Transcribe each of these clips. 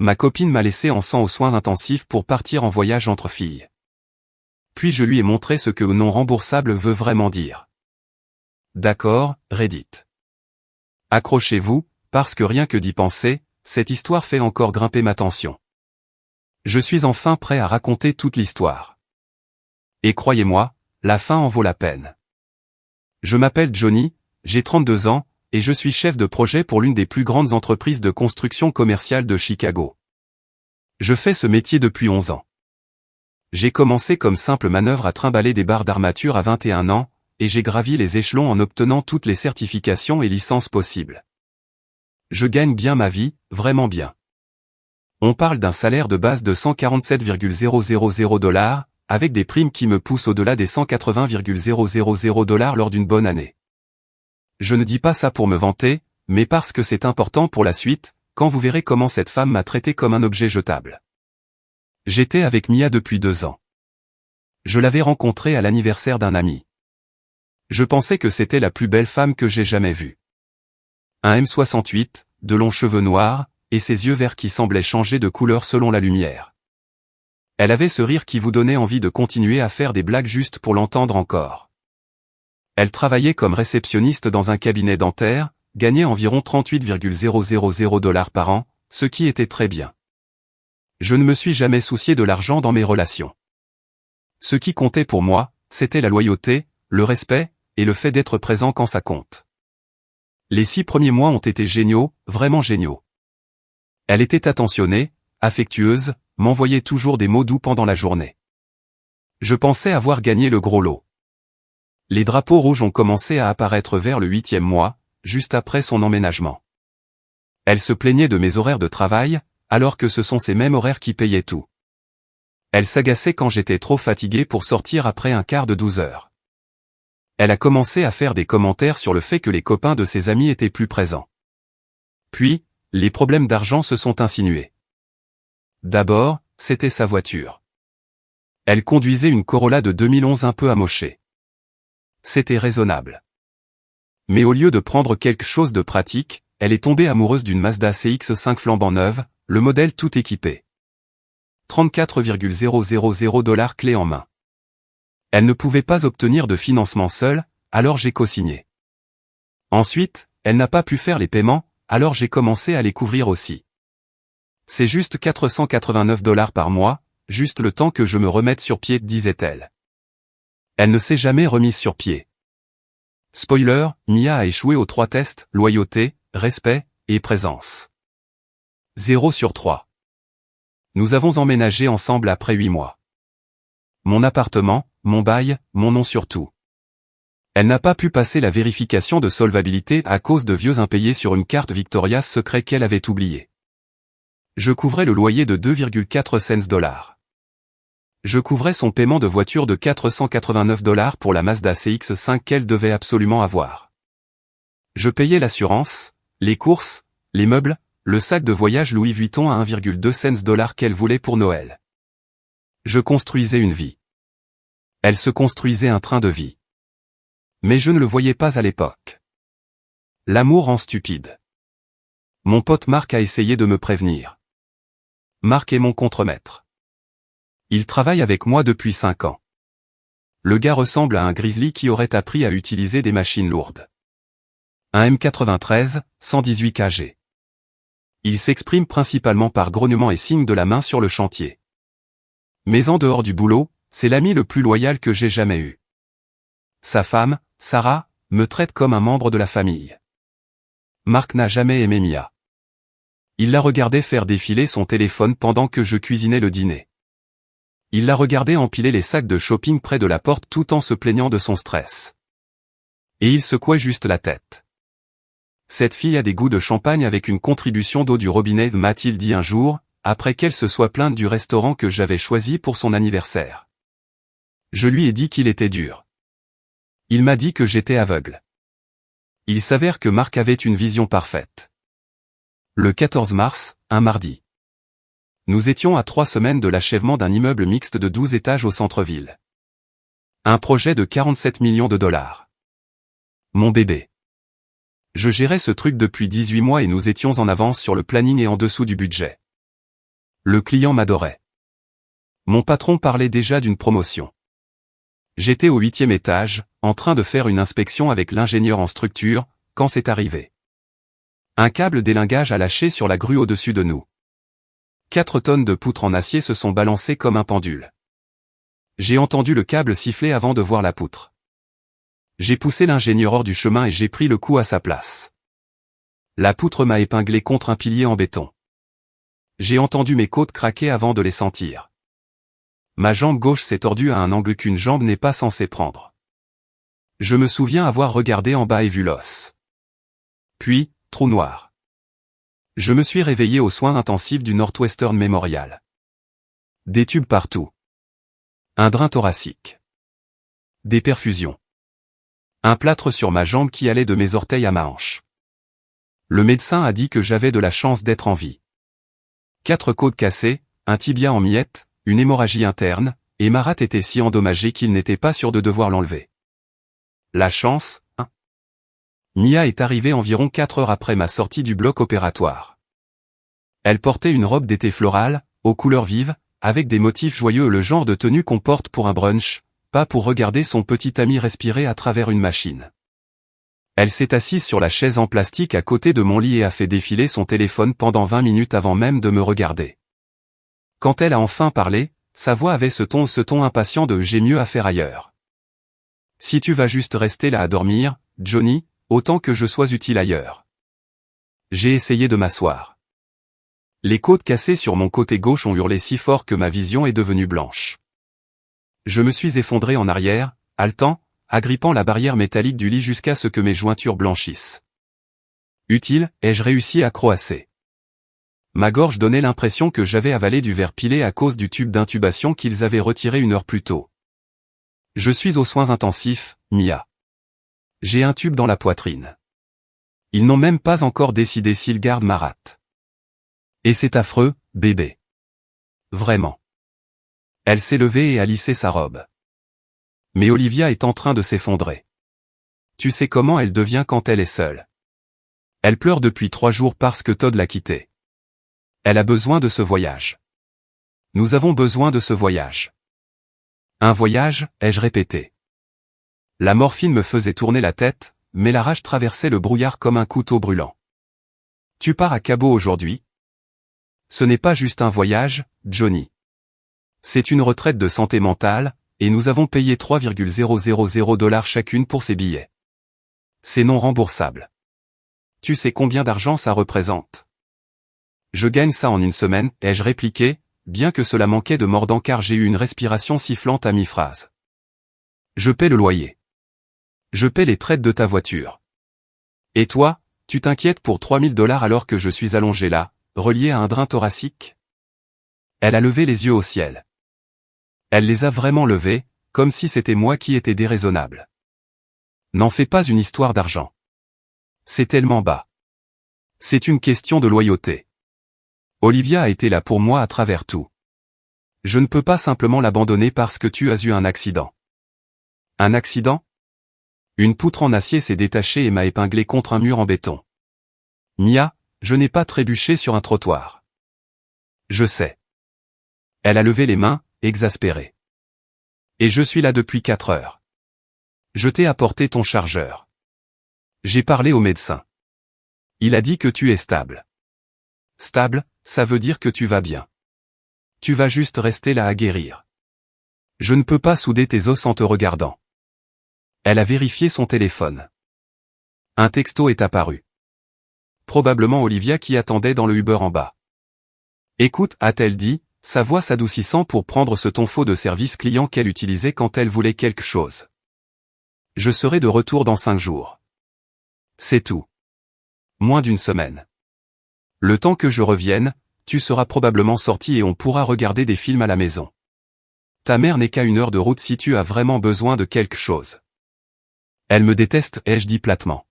ma copine m'a laissé en sang aux soins intensifs pour partir en voyage entre filles. Puis je lui ai montré ce que non remboursable veut vraiment dire. D'accord, Reddit. Accrochez-vous, parce que rien que d'y penser, cette histoire fait encore grimper ma tension. Je suis enfin prêt à raconter toute l'histoire. Et croyez-moi, la fin en vaut la peine. Je m'appelle Johnny, j'ai 32 ans, et je suis chef de projet pour l'une des plus grandes entreprises de construction commerciale de Chicago. Je fais ce métier depuis 11 ans. J'ai commencé comme simple manœuvre à trimballer des barres d'armature à 21 ans, et j'ai gravi les échelons en obtenant toutes les certifications et licences possibles. Je gagne bien ma vie, vraiment bien. On parle d'un salaire de base de 147,000 $, avec des primes qui me poussent au-delà des 180,000 $ lors d'une bonne année. Je ne dis pas ça pour me vanter, mais parce que c'est important pour la suite, quand vous verrez comment cette femme m'a traité comme un objet jetable. J'étais avec Mia depuis 2 ans. Je l'avais rencontrée à l'anniversaire d'un ami. Je pensais que c'était la plus belle femme que j'ai jamais vue. Un M68, de longs cheveux noirs, et ses yeux verts qui semblaient changer de couleur selon la lumière. Elle avait ce rire qui vous donnait envie de continuer à faire des blagues juste pour l'entendre encore. Elle travaillait comme réceptionniste dans un cabinet dentaire, gagnait environ 38,000 $ par an, ce qui était très bien. Je ne me suis jamais soucié de l'argent dans mes relations. Ce qui comptait pour moi, c'était la loyauté, le respect, et le fait d'être présent quand ça compte. Les 6 premiers mois ont été géniaux, vraiment géniaux. Elle était attentionnée, affectueuse, m'envoyait toujours des mots doux pendant la journée. Je pensais avoir gagné le gros lot. Les drapeaux rouges ont commencé à apparaître vers le 8e mois, juste après son emménagement. Elle se plaignait de mes horaires de travail, alors que ce sont ces mêmes horaires qui payaient tout. Elle s'agaçait quand j'étais trop fatigué pour sortir après un quart de 12 heures. Elle a commencé à faire des commentaires sur le fait que les copains de ses amis étaient plus présents. Puis, les problèmes d'argent se sont insinués. D'abord, c'était sa voiture. Elle conduisait une Corolla de 2011 un peu amochée. C'était raisonnable. Mais au lieu de prendre quelque chose de pratique, elle est tombée amoureuse d'une Mazda CX-5 flambant neuve, le modèle tout équipé. 34,000 $ clé en main. Elle ne pouvait pas obtenir de financement seule, alors j'ai co-signé. Ensuite, elle n'a pas pu faire les paiements, alors j'ai commencé à les couvrir aussi. C'est juste 489 $ par mois, juste le temps que je me remette sur pied, disait-elle. Elle ne s'est jamais remise sur pied. Spoiler, Mia a échoué aux 3 tests, loyauté, respect, et présence. 0 sur 3. Nous avons emménagé ensemble après 8 mois. Mon appartement, mon bail, mon nom surtout. Elle n'a pas pu passer la vérification de solvabilité à cause de vieux impayés sur une carte Victoria's Secret qu'elle avait oubliée. Je couvrais le loyer de 2,4 $. Je couvrais son paiement de voiture de 489 $ pour la Mazda CX-5 qu'elle devait absolument avoir. Je payais l'assurance, les courses, les meubles, le sac de voyage Louis Vuitton à 1,2 $ qu'elle voulait pour Noël. Je construisais une vie. Elle se construisait un train de vie. Mais je ne le voyais pas à l'époque. L'amour rend stupide. Mon pote Marc a essayé de me prévenir. Marc est mon contremaître. Il travaille avec moi depuis 5 ans. Le gars ressemble à un grizzly qui aurait appris à utiliser des machines lourdes. Un M93, 118 kg. Il s'exprime principalement par grognement et signe de la main sur le chantier. Mais en dehors du boulot, c'est l'ami le plus loyal que j'ai jamais eu. Sa femme, Sarah, me traite comme un membre de la famille. Marc n'a jamais aimé Mia. Il la regardait faire défiler son téléphone pendant que je cuisinais le dîner. Il la regardait empiler les sacs de shopping près de la porte tout en se plaignant de son stress. Et il secouait juste la tête. Cette fille a des goûts de champagne avec une contribution d'eau du robinet, m'a-t-il dit un jour, après qu'elle se soit plainte du restaurant que j'avais choisi pour son anniversaire. Je lui ai dit qu'il était dur. Il m'a dit que j'étais aveugle. Il s'avère que Marc avait une vision parfaite. Le 14 mars, un mardi. Nous étions à 3 semaines de l'achèvement d'un immeuble mixte de 12 étages au centre-ville. Un projet de 47 millions de $. Mon bébé. Je gérais ce truc depuis 18 mois et nous étions en avance sur le planning et en dessous du budget. Le client m'adorait. Mon patron parlait déjà d'une promotion. J'étais au 8e étage, en train de faire une inspection avec l'ingénieur en structure, quand c'est arrivé. Un câble d'élingage a lâché sur la grue au-dessus de nous. 4 tonnes de poutres en acier se sont balancées comme un pendule. J'ai entendu le câble siffler avant de voir la poutre. J'ai poussé l'ingénieur hors du chemin et j'ai pris le coup à sa place. La poutre m'a épinglé contre un pilier en béton. J'ai entendu mes côtes craquer avant de les sentir. Ma jambe gauche s'est tordue à un angle qu'une jambe n'est pas censée prendre. Je me souviens avoir regardé en bas et vu l'os. Puis, trou noir. Je me suis réveillé aux soins intensifs du Northwestern Memorial. Des tubes partout. Un drain thoracique. Des perfusions. Un plâtre sur ma jambe qui allait de mes orteils à ma hanche. Le médecin a dit que j'avais de la chance d'être en vie. 4 côtes cassées, un tibia en miettes, une hémorragie interne, et ma rate était si endommagée qu'il n'était pas sûr de devoir l'enlever. La chance, hein. Mia est arrivée environ 4 heures après ma sortie du bloc opératoire. Elle portait une robe d'été florale, aux couleurs vives, avec des motifs joyeux, le genre de tenue qu'on porte pour un brunch, pas pour regarder son petit ami respirer à travers une machine. Elle s'est assise sur la chaise en plastique à côté de mon lit et a fait défiler son téléphone pendant 20 minutes avant même de me regarder. Quand elle a enfin parlé, sa voix avait ce ton impatient de « j'ai mieux à faire ailleurs ». Si tu vas juste rester là à dormir, Johnny, autant que je sois utile ailleurs. J'ai essayé de m'asseoir. Les côtes cassées sur mon côté gauche ont hurlé si fort que ma vision est devenue blanche. Je me suis effondré en arrière, haletant, agrippant la barrière métallique du lit jusqu'à ce que mes jointures blanchissent. Utile, ai-je réussi à croasser. Ma gorge donnait l'impression que j'avais avalé du verre pilé à cause du tube d'intubation qu'ils avaient retiré 1 heure plus tôt. Je suis aux soins intensifs, Mia. J'ai un tube dans la poitrine. Ils n'ont même pas encore décidé s'ils gardent ma rate. Et c'est affreux, bébé. Vraiment. Elle s'est levée et a lissé sa robe. Mais Olivia est en train de s'effondrer. Tu sais comment elle devient quand elle est seule. Elle pleure depuis 3 jours parce que Todd l'a quittée. Elle a besoin de ce voyage. Nous avons besoin de ce voyage. Un voyage, ai-je répété. La morphine me faisait tourner la tête, mais la rage traversait le brouillard comme un couteau brûlant. Tu pars à Cabo aujourd'hui? Ce n'est pas juste un voyage, Johnny. C'est une retraite de santé mentale, et nous avons payé 3,000 $ chacune pour ces billets. C'est non remboursable. Tu sais combien d'argent ça représente? Je gagne ça en 1 semaine, ai-je répliqué, bien que cela manquait de mordant car j'ai eu une respiration sifflante à mi-phrase. Je paie le loyer. Je paie les traites de ta voiture. Et toi, tu t'inquiètes pour 3 000 $ alors que je suis allongé là, relié à un drain thoracique? Elle a levé les yeux au ciel. Elle les a vraiment levés, comme si c'était moi qui étais déraisonnable. N'en fais pas une histoire d'argent. C'est tellement bas. C'est une question de loyauté. Olivia a été là pour moi à travers tout. Je ne peux pas simplement l'abandonner parce que tu as eu un accident. Un accident? Une poutre en acier s'est détachée et m'a épinglé contre un mur en béton. Mia, je n'ai pas trébuché sur un trottoir. Je sais. Elle a levé les mains, exaspérée. Et je suis là depuis 4 heures. Je t'ai apporté ton chargeur. J'ai parlé au médecin. Il a dit que tu es stable. Stable, ça veut dire que tu vas bien. Tu vas juste rester là à guérir. Je ne peux pas souder tes os en te regardant. Elle a vérifié son téléphone. Un texto est apparu. Probablement Olivia qui attendait dans le Uber en bas. Écoute, a-t-elle dit, sa voix s'adoucissant pour prendre ce ton faux de service client qu'elle utilisait quand elle voulait quelque chose. Je serai de retour dans 5 jours. C'est tout. Moins d'1 semaine. Le temps que je revienne, tu seras probablement sorti et on pourra regarder des films à la maison. Ta mère n'est qu'à 1 heure de route si tu as vraiment besoin de quelque chose. Elle me déteste, ai-je dit platement.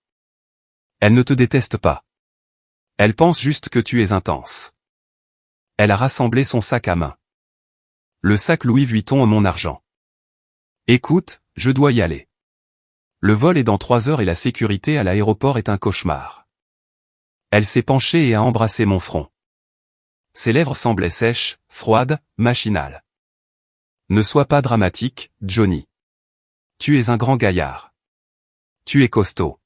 Elle ne te déteste pas. Elle pense juste que tu es intense. Elle a rassemblé son sac à main. Le sac Louis Vuitton et mon argent. Écoute, je dois y aller. Le vol est dans 3 heures et la sécurité à l'aéroport est un cauchemar. Elle s'est penchée et a embrassé mon front. Ses lèvres semblaient sèches, froides, machinales. Ne sois pas dramatique, Johnny. Tu es un grand gaillard. Tu es costaud.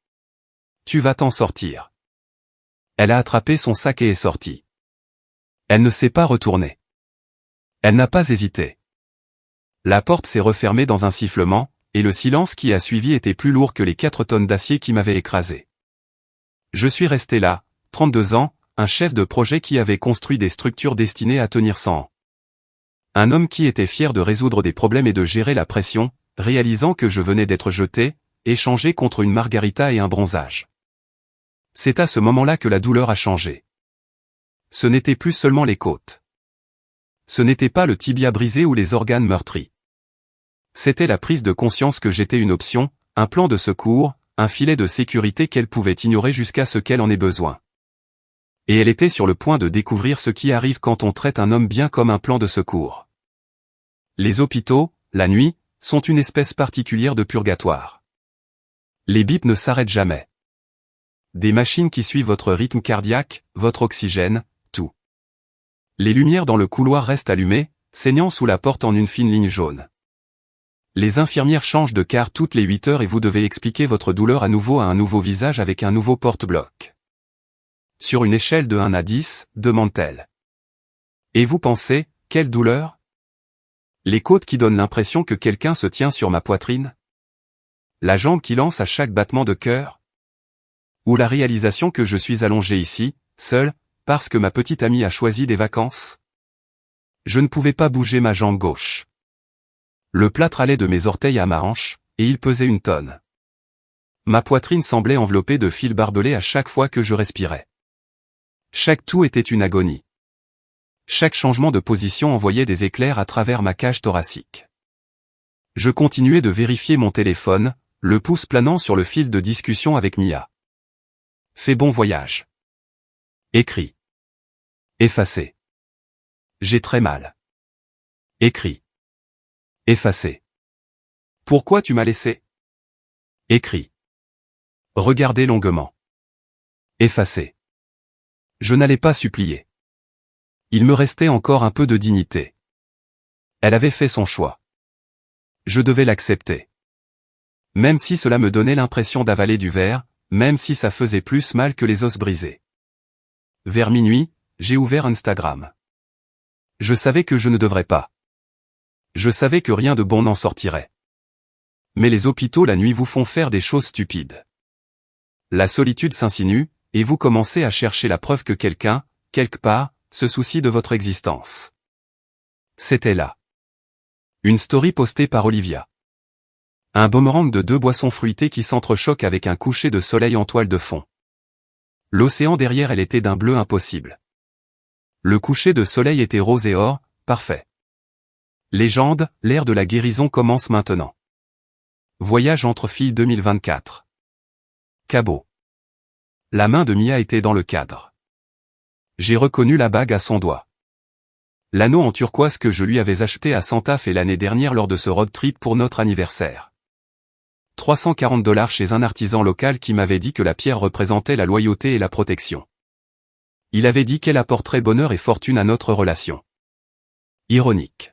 Tu vas t'en sortir. Elle a attrapé son sac et est sortie. Elle ne s'est pas retournée. Elle n'a pas hésité. La porte s'est refermée dans un sifflement, et le silence qui a suivi était plus lourd que les 4 tonnes d'acier qui m'avaient écrasé. Je suis resté là, 32 ans, un chef de projet qui avait construit des structures destinées à tenir 100 ans. Un homme qui était fier de résoudre des problèmes et de gérer la pression, réalisant que je venais d'être jeté, échangé contre une margarita et un bronzage. C'est à ce moment-là que la douleur a changé. Ce n'était plus seulement les côtes. Ce n'était pas le tibia brisé ou les organes meurtris. C'était la prise de conscience que j'étais une option, un plan de secours, un filet de sécurité qu'elle pouvait ignorer jusqu'à ce qu'elle en ait besoin. Et elle était sur le point de découvrir ce qui arrive quand on traite un homme bien comme un plan de secours. Les hôpitaux, la nuit, sont une espèce particulière de purgatoire. Les bips ne s'arrêtent jamais. Des machines qui suivent votre rythme cardiaque, votre oxygène, tout. Les lumières dans le couloir restent allumées, saignant sous la porte en une fine ligne jaune. Les infirmières changent de quart toutes les 8 heures et vous devez expliquer votre douleur à nouveau à un nouveau visage avec un nouveau porte-bloc. Sur une échelle de 1 à 10, demande-t-elle. Et vous pensez, quelle douleur? Les côtes qui donnent l'impression que quelqu'un se tient sur ma poitrine? La jambe qui lance à chaque battement de cœur? Ou la réalisation que je suis allongé ici, seul, parce que ma petite amie a choisi des vacances? Je ne pouvais pas bouger ma jambe gauche. Le plâtre allait de mes orteils à ma hanche, et il pesait 1 tonne. Ma poitrine semblait enveloppée de fils barbelés à chaque fois que je respirais. Chaque toux était une agonie. Chaque changement de position envoyait des éclairs à travers ma cage thoracique. Je continuais de vérifier mon téléphone, le pouce planant sur le fil de discussion avec Mia. Fais bon voyage. Écrit. Effacé. J'ai très mal. Écrit. Effacé. Pourquoi tu m'as laissé? Écrit. Regardez longuement. Effacé. Je n'allais pas supplier. Il me restait encore un peu de dignité. Elle avait fait son choix. Je devais l'accepter. Même si cela me donnait l'impression d'avaler du verre, même si ça faisait plus mal que les os brisés. Vers minuit, j'ai ouvert Instagram. Je savais que je ne devrais pas. Je savais que rien de bon n'en sortirait. Mais les hôpitaux la nuit vous font faire des choses stupides. La solitude s'insinue, et vous commencez à chercher la preuve que quelqu'un, quelque part, se soucie de votre existence. C'était là. Une story postée par Olivia. Un boomerang de 2 boissons fruitées qui s'entrechoquent avec un coucher de soleil en toile de fond. L'océan derrière elle était d'un bleu impossible. Le coucher de soleil était rose et or, parfait. Légende, l'ère de la guérison commence maintenant. Voyage entre filles 2024. Cabot. La main de Mia était dans le cadre. J'ai reconnu la bague à son doigt. L'anneau en turquoise que je lui avais acheté à Santa Fe l'année dernière lors de ce road trip pour notre anniversaire. $340 chez un artisan local qui m'avait dit que la pierre représentait la loyauté et la protection. Il avait dit qu'elle apporterait bonheur et fortune à notre relation. Ironique.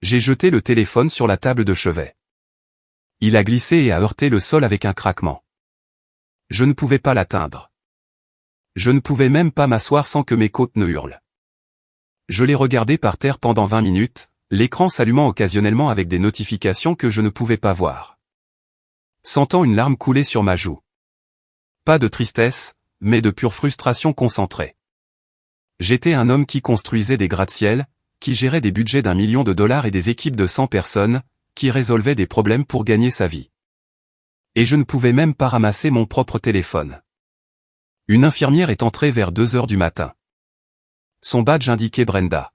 J'ai jeté le téléphone sur la table de chevet. Il a glissé et a heurté le sol avec un craquement. Je ne pouvais pas l'atteindre. Je ne pouvais même pas m'asseoir sans que mes côtes ne hurlent. Je l'ai regardé par terre pendant 20 minutes, l'écran s'allumant occasionnellement avec des notifications que je ne pouvais pas voir. Sentant une larme couler sur ma joue. Pas de tristesse, mais de pure frustration concentrée. J'étais un homme qui construisait des gratte-ciel, qui gérait des budgets d'1 million de dollars et des équipes de 100 personnes, qui résolvait des problèmes pour gagner sa vie. Et je ne pouvais même pas ramasser mon propre téléphone. Une infirmière est entrée vers 2 heures du matin. Son badge indiquait Brenda.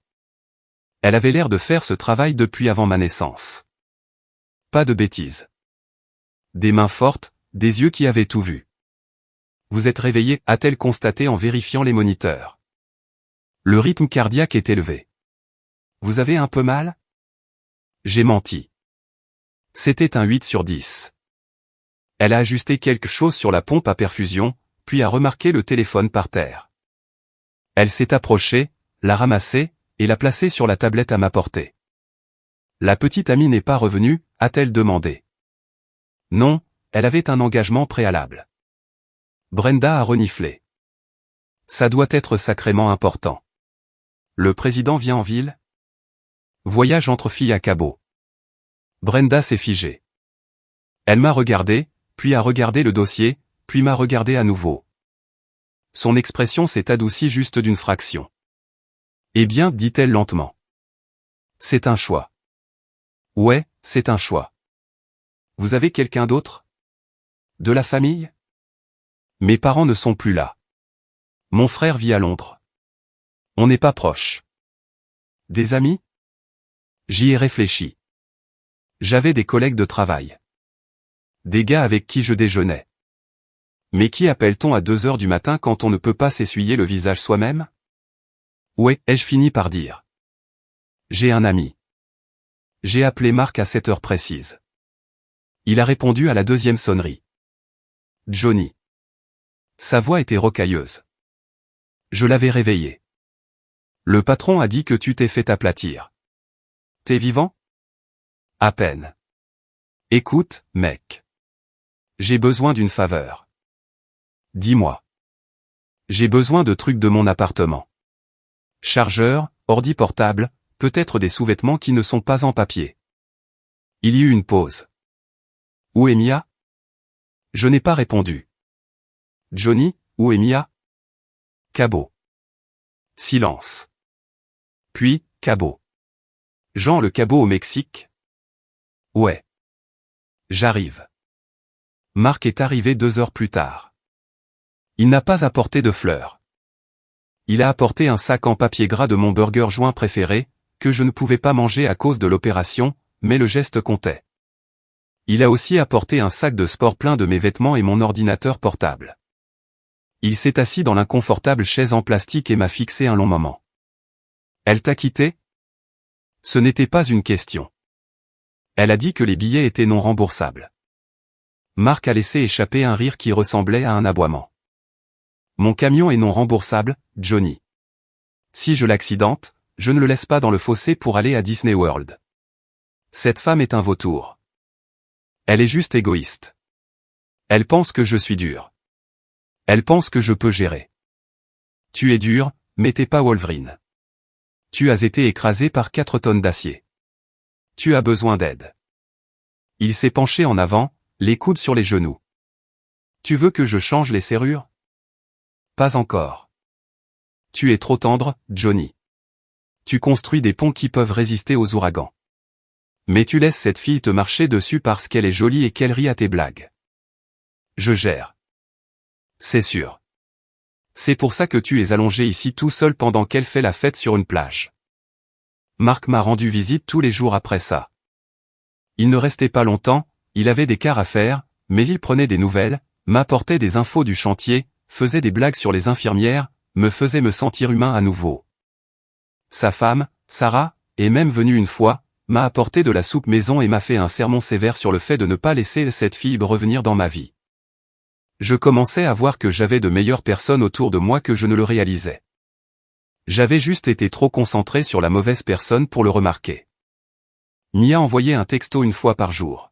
Elle avait l'air de faire ce travail depuis avant ma naissance. Pas de bêtises. Des mains fortes, des yeux qui avaient tout vu. Vous êtes réveillé, a-t-elle constaté en vérifiant les moniteurs. Le rythme cardiaque est élevé. Vous avez un peu mal? J'ai menti. C'était un 8 sur 10. Elle a ajusté quelque chose sur la pompe à perfusion, puis a remarqué le téléphone par terre. Elle s'est approchée, l'a ramassée, et l'a placée sur la tablette à ma portée. La petite amie n'est pas revenue, a-t-elle demandé. Non, elle avait un engagement préalable. Brenda a reniflé. Ça doit être sacrément important. Le président vient en ville? Voyage entre filles à Cabo. Brenda s'est figée. Elle m'a regardé, puis a regardé le dossier, puis m'a regardé à nouveau. Son expression s'est adoucie juste d'une fraction. Eh bien, dit-elle lentement. C'est un choix. Ouais, c'est un choix. Vous avez quelqu'un d'autre? De la famille? Mes parents ne sont plus là. Mon frère vit à Londres. On n'est pas proches. Des amis? J'y ai réfléchi. J'avais des collègues de travail. Des gars avec qui je déjeunais. Mais qui appelle-t-on à 2 heures du matin quand on ne peut pas s'essuyer le visage soi-même? Ouais, ai-je fini par dire. J'ai un ami. J'ai appelé Marc à 7 heures précises. Il a répondu à la 2e sonnerie. Johnny. Sa voix était rocailleuse. Je l'avais réveillé. Le patron a dit que tu t'es fait aplatir. T'es vivant? À peine. Écoute, mec. J'ai besoin d'une faveur. Dis-moi. J'ai besoin de trucs de mon appartement. Chargeur, ordi portable, peut-être des sous-vêtements qui ne sont pas en papier. Il y eut une pause. Où est Mia? Je n'ai pas répondu. Johnny, où est Mia? Cabo. Silence. Puis, Cabo. Jean le Cabo au Mexique? Ouais. J'arrive. Marc est arrivé 2 heures plus tard. Il n'a pas apporté de fleurs. Il a apporté un sac en papier gras de mon burger joint préféré, que je ne pouvais pas manger à cause de l'opération, mais le geste comptait. Il a aussi apporté un sac de sport plein de mes vêtements et mon ordinateur portable. Il s'est assis dans l'inconfortable chaise en plastique et m'a fixé un long moment. Elle t'a quitté? Ce n'était pas une question. Elle a dit que les billets étaient non remboursables. Marc a laissé échapper un rire qui ressemblait à un aboiement. Mon camion est non remboursable, Johnny. Si je l'accidente, je ne le laisse pas dans le fossé pour aller à Disney World. Cette femme est un vautour. Elle est juste égoïste. Elle pense que je suis dur. Elle pense que je peux gérer. Tu es dur, mais t'es pas Wolverine. Tu as été écrasé par 4 tonnes d'acier. Tu as besoin d'aide. Il s'est penché en avant, les coudes sur les genoux. Tu veux que je change les serrures? Pas encore. Tu es trop tendre, Johnny. Tu construis des ponts qui peuvent résister aux ouragans. Mais tu laisses cette fille te marcher dessus parce qu'elle est jolie et qu'elle rit à tes blagues. Je gère. C'est sûr. C'est pour ça que tu es allongé ici tout seul pendant qu'elle fait la fête sur une plage. Marc m'a rendu visite tous les jours après ça. Il ne restait pas longtemps, il avait des quarts à faire, mais il prenait des nouvelles, m'apportait des infos du chantier, faisait des blagues sur les infirmières, me faisait me sentir humain à nouveau. Sa femme, Sarah, est même venue une fois, m'a apporté de la soupe maison et m'a fait un sermon sévère sur le fait de ne pas laisser cette fille revenir dans ma vie. Je commençais à voir que j'avais de meilleures personnes autour de moi que je ne le réalisais. J'avais juste été trop concentré sur la mauvaise personne pour le remarquer. Mia envoyait un texto une fois par jour.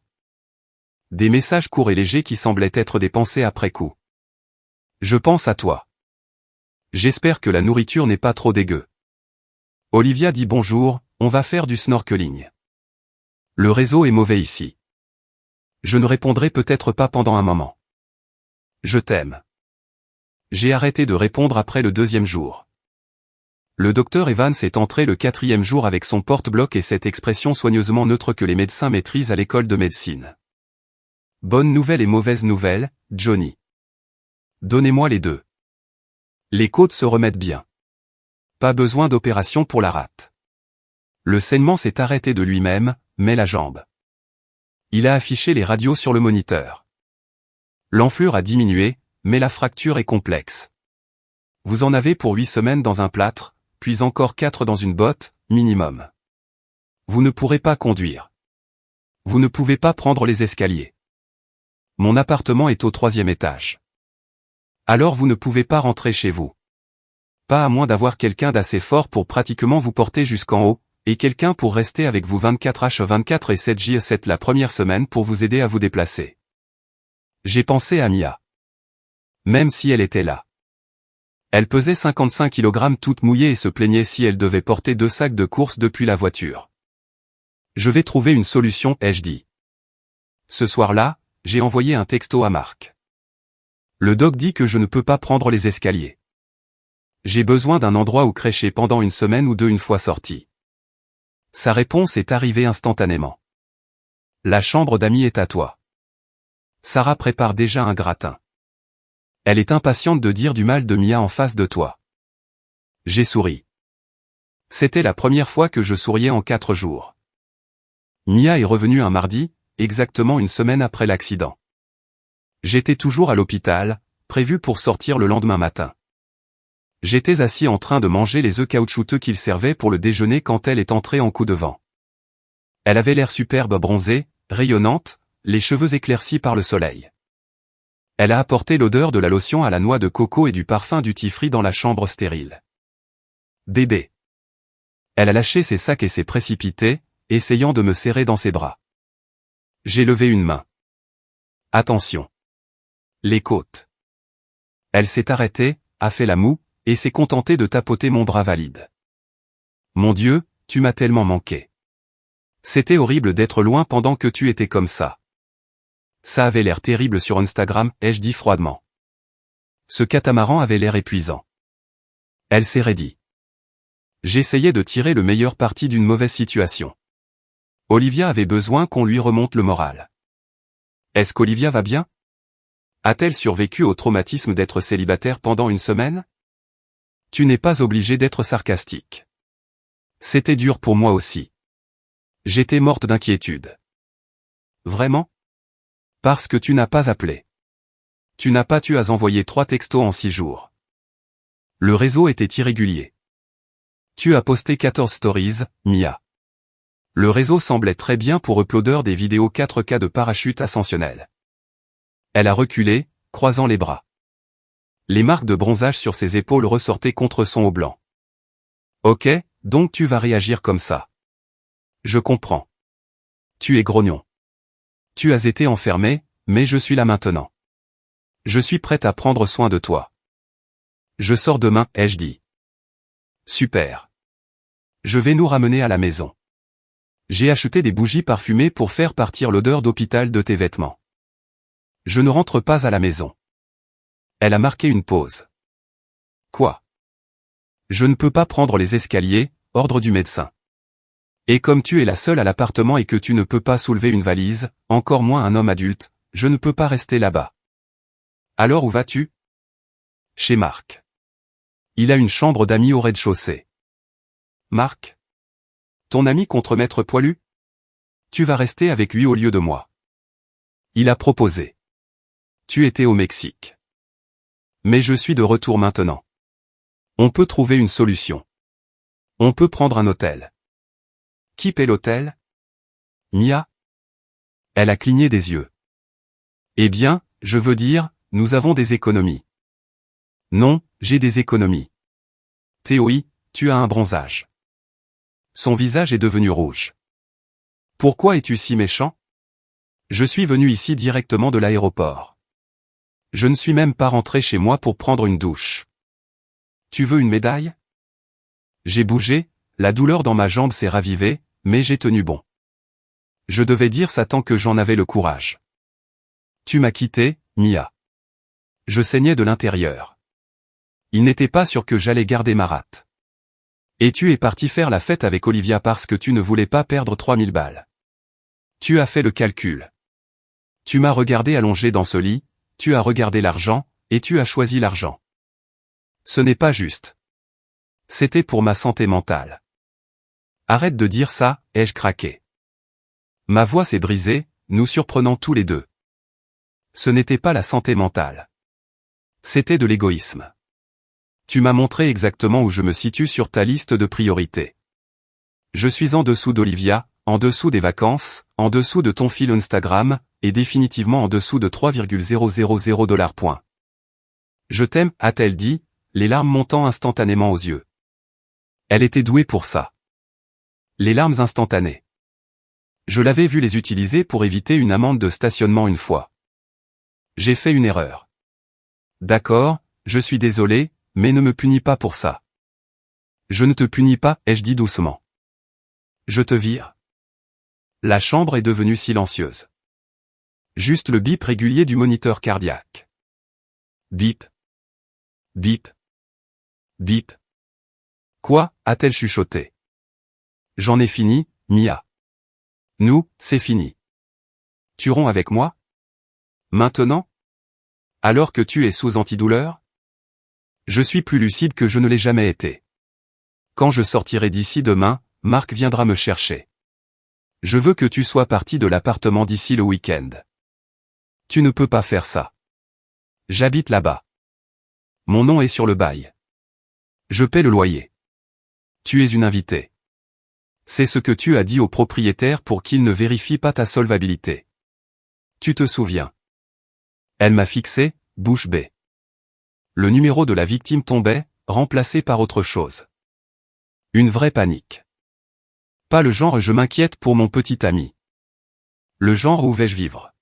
Des messages courts et légers qui semblaient être des pensées après coup. Je pense à toi. J'espère que la nourriture n'est pas trop dégueu. Olivia dit bonjour, on va faire du snorkeling. Le réseau est mauvais ici. Je ne répondrai peut-être pas pendant un moment. Je t'aime. J'ai arrêté de répondre après le 2e jour. Le docteur Evans est entré le 4e jour avec son porte-bloc et cette expression soigneusement neutre que les médecins maîtrisent à l'école de médecine. Bonne nouvelle et mauvaise nouvelle, Johnny. Donnez-moi les deux. Les côtes se remettent bien. Pas besoin d'opération pour la rate. Le saignement s'est arrêté de lui-même, mais la jambe. Il a affiché les radios sur le moniteur. L'enflure a diminué, mais la fracture est complexe. Vous en avez pour 8 semaines dans un plâtre, puis encore 4 dans une botte, minimum. Vous ne pourrez pas conduire. Vous ne pouvez pas prendre les escaliers. Mon appartement est au 3e étage. Alors vous ne pouvez pas rentrer chez vous. pas à moins d'avoir quelqu'un d'assez fort pour pratiquement vous porter jusqu'en haut, et quelqu'un pour rester avec vous 24h24 et 7j7 la première semaine pour vous aider à vous déplacer. J'ai pensé à Mia. Même si elle était là. Elle pesait 55 kg toute mouillée et se plaignait si elle devait porter 2 sacs de course depuis la voiture. Je vais trouver une solution, ai-je dit. Ce soir-là, j'ai envoyé un texto à Marc. Le doc dit que je ne peux pas prendre les escaliers. J'ai besoin d'un endroit où crècher pendant une semaine ou 2 une fois sorti. Sa réponse est arrivée instantanément. La chambre d'amis est à toi. Sarah prépare déjà un gratin. Elle est impatiente de dire du mal de Mia en face de toi. J'ai souri. C'était la première fois que je souriais en 4 jours. Mia est revenue un mardi, exactement une semaine après l'accident. J'étais toujours à l'hôpital, prévu pour sortir le lendemain matin. J'étais assis en train de manger les œufs caoutchouteux qu'il servait pour le déjeuner quand elle est entrée en coup de vent. Elle avait l'air superbe bronzée, rayonnante, les cheveux éclaircis par le soleil. Elle a apporté l'odeur de la lotion à la noix de coco et du parfum du tifri dans la chambre stérile. Bébé. Elle a lâché ses sacs et s'est précipitée, essayant de me serrer dans ses bras. J'ai levé une main. Attention. Les côtes. Elle s'est arrêtée, a fait la moue, et s'est contentée de tapoter mon bras valide. Mon Dieu, tu m'as tellement manqué. C'était horrible d'être loin pendant que tu étais comme ça. Ça avait l'air terrible sur Instagram, ai-je dit froidement. Ce catamaran avait l'air épuisant. Elle s'est raidie. J'essayais de tirer le meilleur parti d'une mauvaise situation. Olivia avait besoin qu'on lui remonte le moral. Est-ce qu'Olivia va bien? A-t-elle survécu au traumatisme d'être célibataire pendant une semaine? Tu n'es pas obligé d'être sarcastique. C'était dur pour moi aussi. J'étais morte d'inquiétude. Vraiment? Parce que tu n'as pas appelé. Tu as envoyé 3 textos en 6 jours. Le réseau était irrégulier. Tu as posté 14 stories, Mia. Le réseau semblait très bien pour uploader des vidéos 4K de parachute ascensionnel. Elle a reculé, croisant les bras. Les marques de bronzage sur ses épaules ressortaient contre son haut blanc. Ok, donc tu vas réagir comme ça. Je comprends. Tu es grognon. Tu as été enfermé, mais je suis là maintenant. Je suis prête à prendre soin de toi. Je sors demain, ai-je dit. Super. Je vais nous ramener à la maison. J'ai acheté des bougies parfumées pour faire partir l'odeur d'hôpital de tes vêtements. Je ne rentre pas à la maison. Elle a marqué une pause. Quoi? Je ne peux pas prendre les escaliers, ordre du médecin. Et comme tu es la seule à l'appartement et que tu ne peux pas soulever une valise, encore moins un homme adulte, je ne peux pas rester là-bas. Alors où vas-tu? Chez Marc. Il a une chambre d'amis au rez-de-chaussée. Marc? Ton ami contremaître poilu? Tu vas rester avec lui au lieu de moi. Il a proposé. Tu étais au Mexique. Mais je suis de retour maintenant. On peut trouver une solution. On peut prendre un hôtel. Qui paie l'hôtel? Mia? Elle a cligné des yeux. Eh bien, je veux dire, nous avons des économies. Non, j'ai des économies. Théoï, tu as un bronzage. Son visage est devenu rouge. Pourquoi es-tu si méchant? Je suis venu ici directement de l'aéroport. Je ne suis même pas rentré chez moi pour prendre une douche. Tu veux une médaille? J'ai bougé, la douleur dans ma jambe s'est ravivée, mais j'ai tenu bon. Je devais dire ça tant que j'en avais le courage. Tu m'as quitté, Mia. Je saignais de l'intérieur. Il n'était pas sûr que j'allais garder ma rate. Et tu es parti faire la fête avec Olivia parce que tu ne voulais pas perdre 3000 balles. Tu as fait le calcul. Tu m'as regardé allongé dans ce lit, tu as regardé l'argent, et tu as choisi l'argent. Ce n'est pas juste. C'était pour ma santé mentale. Arrête de dire ça, ai-je craqué. Ma voix s'est brisée, nous surprenant tous les deux. Ce n'était pas la santé mentale. C'était de l'égoïsme. Tu m'as montré exactement où je me situe sur ta liste de priorités. Je suis en dessous d'Olivia, en dessous des vacances, en dessous de ton fil Instagram, et définitivement en dessous de 3,000 $. Je t'aime, a-t-elle dit, les larmes montant instantanément aux yeux. Elle était douée pour ça. Les larmes instantanées. Je l'avais vu les utiliser pour éviter une amende de stationnement une fois. J'ai fait une erreur. D'accord, je suis désolé, mais ne me punis pas pour ça. Je ne te punis pas, ai-je dit doucement. Je te vire. La chambre est devenue silencieuse. Juste le bip régulier du moniteur cardiaque. Bip. Bip. Bip. Quoi, a-t-elle chuchoté? J'en ai fini, Mia. Nous, c'est fini. Tu romps avec moi? Maintenant? Alors que tu es sous antidouleur? Je suis plus lucide que je ne l'ai jamais été. Quand je sortirai d'ici demain, Marc viendra me chercher. Je veux que tu sois parti de l'appartement d'ici le week-end. Tu ne peux pas faire ça. J'habite là-bas. Mon nom est sur le bail. Je paie le loyer. Tu es une invitée. C'est ce que tu as dit au propriétaire pour qu'il ne vérifie pas ta solvabilité. Tu te souviens. Elle m'a fixé, bouche bée. Le numéro de la victime tombait, remplacé par autre chose. Une vraie panique. Pas le genre je m'inquiète pour mon petit ami. Le genre où vais-je vivre?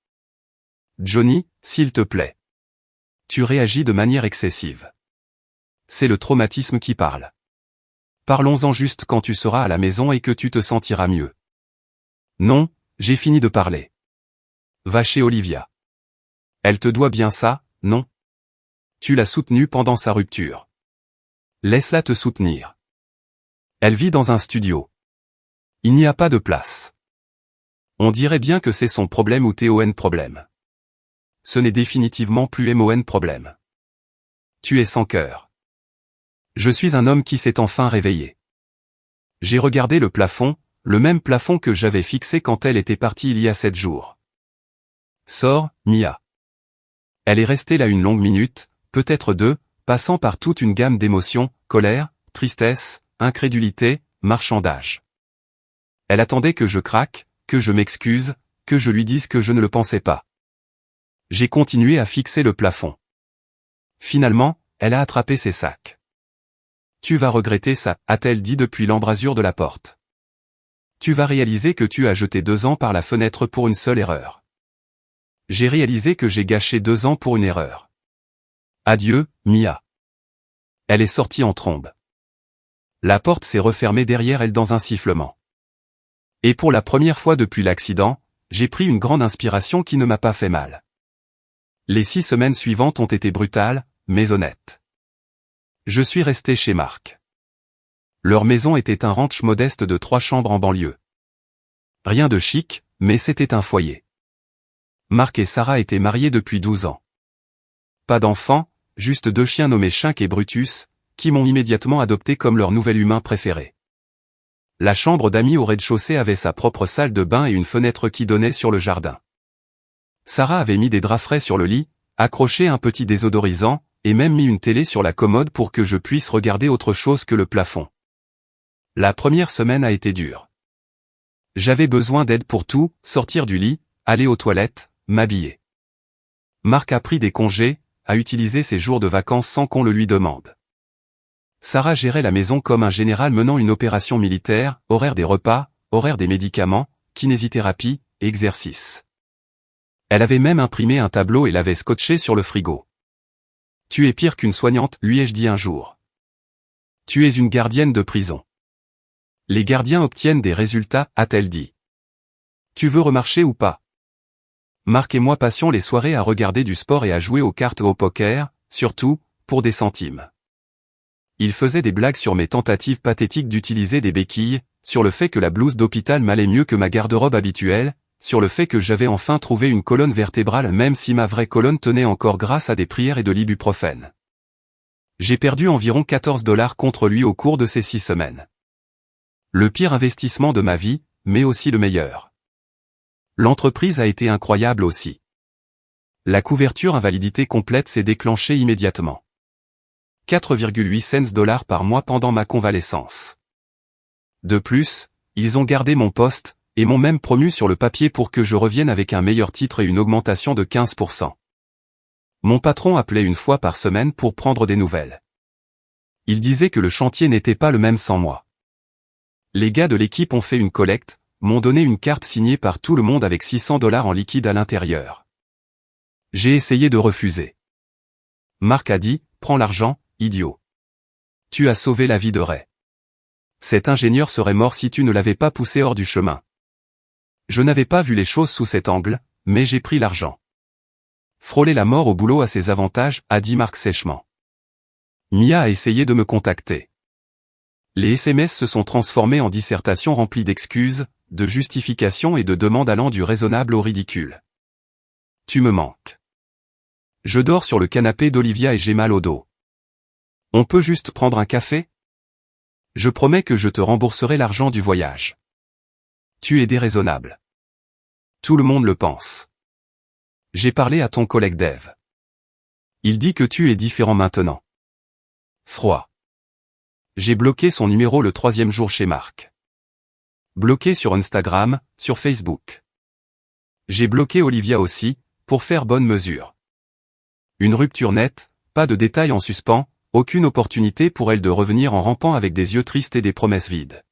Johnny, s'il te plaît. Tu réagis de manière excessive. C'est le traumatisme qui parle. Parlons-en juste quand tu seras à la maison et que tu te sentiras mieux. Non, j'ai fini de parler. Va chez Olivia. Elle te doit bien ça, non? Tu l'as soutenue pendant sa rupture. Laisse-la te soutenir. Elle vit dans un studio. Il n'y a pas de place. On dirait bien que c'est son problème ou TON problème. Ce n'est définitivement plus MON problème. Tu es sans cœur. Je suis un homme qui s'est enfin réveillé. J'ai regardé le plafond, le même plafond que j'avais fixé quand elle était partie il y a 7 jours. Sors, Mia. Elle est restée là une longue minute, peut-être 2, passant par toute une gamme d'émotions, colère, tristesse, incrédulité, marchandage. Elle attendait que je craque, que je m'excuse, que je lui dise que je ne le pensais pas. J'ai continué à fixer le plafond. Finalement, elle a attrapé ses sacs. Tu vas regretter ça, a-t-elle dit depuis l'embrasure de la porte. Tu vas réaliser que tu as jeté 2 ans par la fenêtre pour une seule erreur. J'ai réalisé que j'ai gâché 2 ans pour une erreur. Adieu, Mia. Elle est sortie en trombe. La porte s'est refermée derrière elle dans un sifflement. Et pour la première fois depuis l'accident, j'ai pris une grande inspiration qui ne m'a pas fait mal. Les 6 semaines suivantes ont été brutales, mais honnêtes. Je suis resté chez Marc. Leur maison était un ranch modeste de 3 chambres en banlieue. Rien de chic, mais c'était un foyer. Marc et Sarah étaient mariés depuis 12 ans. Pas d'enfants, juste 2 chiens nommés Chink et Brutus, qui m'ont immédiatement adopté comme leur nouvel humain préféré. La chambre d'amis au rez-de-chaussée avait sa propre salle de bain et une fenêtre qui donnait sur le jardin. Sarah avait mis des draps frais sur le lit, accroché un petit désodorisant, et même mis une télé sur la commode pour que je puisse regarder autre chose que le plafond. La première semaine a été dure. J'avais besoin d'aide pour tout, sortir du lit, aller aux toilettes, m'habiller. Marc a pris des congés, a utilisé ses jours de vacances sans qu'on le lui demande. Sarah gérait la maison comme un général menant une opération militaire, horaire des repas, horaire des médicaments, kinésithérapie, exercice. Elle avait même imprimé un tableau et l'avait scotché sur le frigo. Tu es pire qu'une soignante, lui ai-je dit un jour. Tu es une gardienne de prison. Les gardiens obtiennent des résultats, a-t-elle dit. Tu veux remarcher ou pas? Marc et moi passions les soirées à regarder du sport et à jouer aux cartes au poker, surtout, pour des centimes. Il faisait des blagues sur mes tentatives pathétiques d'utiliser des béquilles, sur le fait que la blouse d'hôpital m'allait mieux que ma garde-robe habituelle, sur le fait que j'avais enfin trouvé une colonne vertébrale même si ma vraie colonne tenait encore grâce à des prières et de l'ibuprofène. J'ai perdu environ $14 contre lui au cours de ces 6 semaines. Le pire investissement de ma vie, mais aussi le meilleur. L'entreprise a été incroyable aussi. La couverture invalidité complète s'est déclenchée immédiatement. 4,8 cents par mois pendant ma convalescence. De plus, ils ont gardé mon poste, et m'ont même promu sur le papier pour que je revienne avec un meilleur titre et une augmentation de 15%. Mon patron appelait une fois par semaine pour prendre des nouvelles. Il disait que le chantier n'était pas le même sans moi. Les gars de l'équipe ont fait une collecte, m'ont donné une carte signée par tout le monde avec $600 en liquide à l'intérieur. J'ai essayé de refuser. Marc a dit, prends l'argent, idiot. Tu as sauvé la vie de Ray. Cet ingénieur serait mort si tu ne l'avais pas poussé hors du chemin. Je n'avais pas vu les choses sous cet angle, mais j'ai pris l'argent. Frôler la mort au boulot a ses avantages, a dit Marc sèchement. Mia a essayé de me contacter. Les SMS se sont transformés en dissertations remplies d'excuses, de justifications et de demandes allant du raisonnable au ridicule. Tu me manques. Je dors sur le canapé d'Olivia et j'ai mal au dos. On peut juste prendre un café? Je promets que je te rembourserai l'argent du voyage. Tu es déraisonnable. Tout le monde le pense. J'ai parlé à ton collègue Dave. Il dit que tu es différent maintenant. Froid. J'ai bloqué son numéro le 3e jour chez Marc. Bloqué sur Instagram, sur Facebook. J'ai bloqué Olivia aussi, pour faire bonne mesure. Une rupture nette, pas de détails en suspens, aucune opportunité pour elle de revenir en rampant avec des yeux tristes et des promesses vides.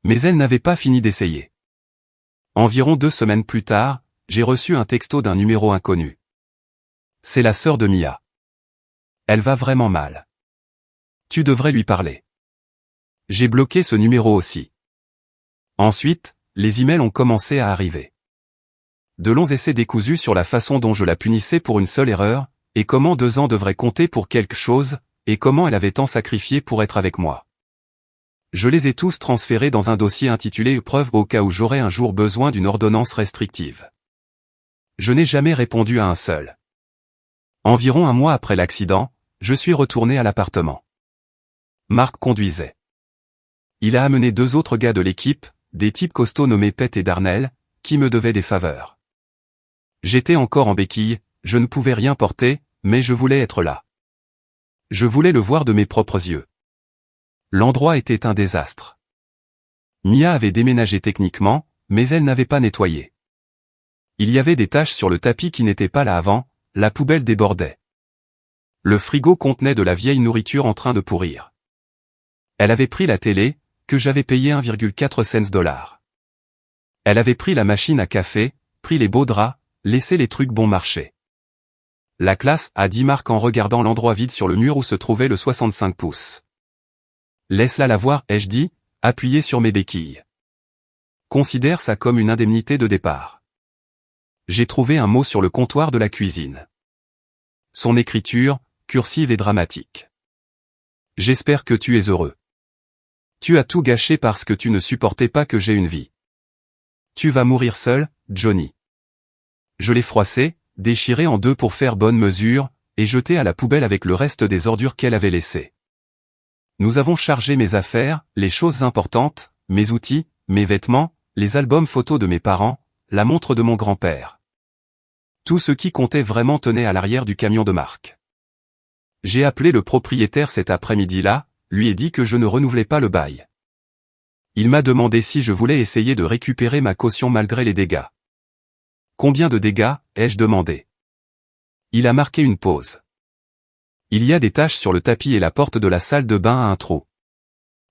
Mais elle n'avait pas fini d'essayer. Environ 2 semaines plus tard, j'ai reçu un texto d'un numéro inconnu. C'est la sœur de Mia. Elle va vraiment mal. Tu devrais lui parler. J'ai bloqué ce numéro aussi. Ensuite, les emails ont commencé à arriver. De longs essais décousus sur la façon dont je la punissais pour une seule erreur, et comment 2 ans devraient compter pour quelque chose, et comment elle avait tant sacrifié pour être avec moi. Je les ai tous transférés dans un dossier intitulé « Preuve au cas où j'aurais un jour besoin d'une ordonnance restrictive ». Je n'ai jamais répondu à un seul. Environ un mois après l'accident, je suis retourné à l'appartement. Marc conduisait. Il a amené 2 autres gars de l'équipe, des types costauds nommés Pet et Darnell, qui me devaient des faveurs. J'étais encore en béquille, je ne pouvais rien porter, mais je voulais être là. Je voulais le voir de mes propres yeux. L'endroit était un désastre. Mia avait déménagé techniquement, mais elle n'avait pas nettoyé. Il y avait des taches sur le tapis qui n'étaient pas là avant, la poubelle débordait. Le frigo contenait de la vieille nourriture en train de pourrir. Elle avait pris la télé, que j'avais payé 1,4 cents. Elle avait pris la machine à café, pris les beaux draps, laissé les trucs bon marché. La classe, a dit Marc en regardant l'endroit vide sur le mur où se trouvait le 65 pouces. Laisse-la la voir, ai-je dit, appuyé sur mes béquilles. Considère ça comme une indemnité de départ. J'ai trouvé un mot sur le comptoir de la cuisine. Son écriture, cursive et dramatique. J'espère que tu es heureux. Tu as tout gâché parce que tu ne supportais pas que j'ai une vie. Tu vas mourir seul, Johnny. Je l'ai froissé, déchiré en 2 pour faire bonne mesure, et jeté à la poubelle avec le reste des ordures qu'elle avait laissées. Nous avons chargé mes affaires, les choses importantes, mes outils, mes vêtements, les albums photos de mes parents, la montre de mon grand-père. Tout ce qui comptait vraiment tenait à l'arrière du camion de Marc. J'ai appelé le propriétaire cet après-midi-là, lui ai dit que je ne renouvelais pas le bail. Il m'a demandé si je voulais essayer de récupérer ma caution malgré les dégâts. Combien de dégâts, ai-je demandé. Il a marqué une pause. Il y a des taches sur le tapis et la porte de la salle de bain a un trou.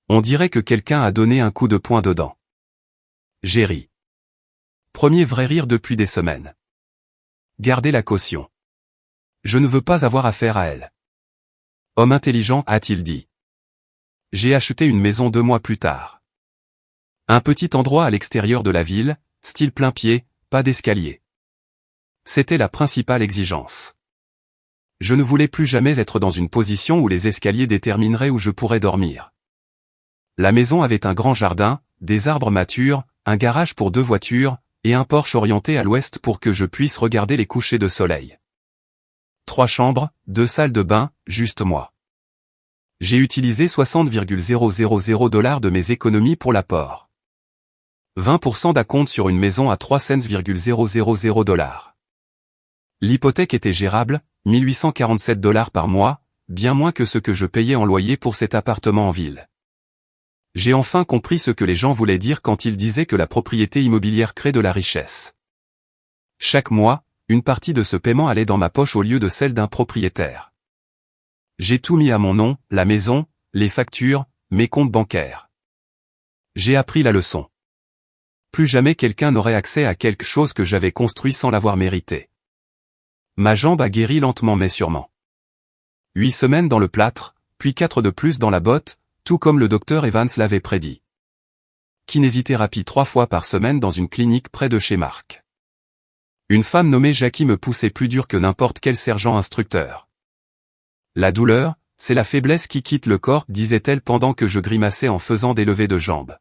On dirait que quelqu'un a donné un coup de poing dedans. J'ai ri. Premier vrai rire depuis des semaines. Gardez la caution. Je ne veux pas avoir affaire à elle. Homme intelligent, a-t-il dit. J'ai acheté une maison 2 mois plus tard. Un petit endroit à l'extérieur de la ville, style plein pied, pas d'escalier. C'était la principale exigence. Je ne voulais plus jamais être dans une position où les escaliers détermineraient où je pourrais dormir. La maison avait un grand jardin, des arbres matures, un garage pour 2 voitures, et un porche orienté à l'ouest pour que je puisse regarder les couchers de soleil. 3 chambres, 2 salles de bain, juste moi. J'ai utilisé 60,000 $ de mes économies pour l'apport. 20% d'acompte sur une maison à 3,000 $. L'hypothèque était gérable, 1847 $ par mois, bien moins que ce que je payais en loyer pour cet appartement en ville. J'ai enfin compris ce que les gens voulaient dire quand ils disaient que la propriété immobilière crée de la richesse. Chaque mois, une partie de ce paiement allait dans ma poche au lieu de celle d'un propriétaire. J'ai tout mis à mon nom, la maison, les factures, mes comptes bancaires. J'ai appris la leçon. Plus jamais quelqu'un n'aurait accès à quelque chose que j'avais construit sans l'avoir mérité. Ma jambe a guéri lentement mais sûrement. 8 semaines dans le plâtre, puis 4 de plus dans la botte, tout comme le docteur Evans l'avait prédit. Kinésithérapie 3 fois par semaine dans une clinique près de chez Marc. Une femme nommée Jackie me poussait plus dur que n'importe quel sergent instructeur. La douleur, c'est la faiblesse qui quitte le corps, disait-elle pendant que je grimaçais en faisant des levées de jambes.